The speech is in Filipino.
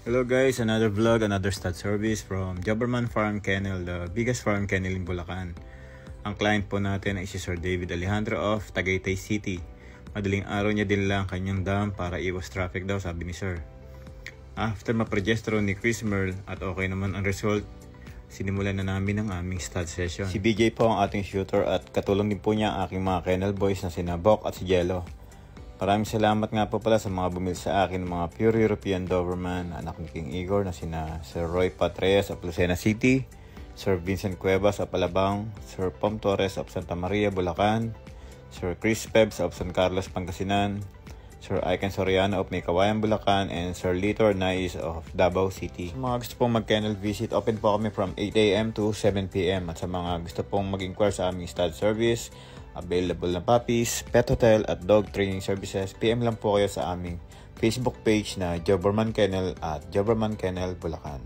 Hello guys, another vlog, another stud service from Jobberman Farm Kennel, the biggest farm kennel in Bulacan. Ang client po natin ay si Sir David Alejandro of Tagaytay City. Madaling araw niya din lang kanyang dam para iwas traffic daw, sabi ni Sir. After ma-progesteron ni Chris Merle at okay naman ang result, sinimulan na namin ang aming stud session. Si BJ po ang ating shooter at katulong din po niya ang aking mga kennel boys na sina Bok at si Jello. Maraming salamat nga po pala sa mga bumili sa akin ng mga pure European Doberman, anak ni King Igor na sina Sir Roy Patreyes of Lucena City, Sir Vincent Cuevas of Alabang, Sir Pom Torres of Santa Maria, Bulacan, Sir Chris Pebs of San Carlos, Pangasinan, Sir Iken Soriano of Maykawayan, Bulacan, and Sir Litor Nais of Davao City. Sa mga gusto pong mag-kennel visit, open po kami from 8 AM to 7 PM. At sa mga gusto pong mag-inquire sa aming stud service, available na puppies, pet hotel at dog training services, PM lang po kayo sa aming Facebook page na Jobberman Kennel at Jobberman Kennel Bulacan.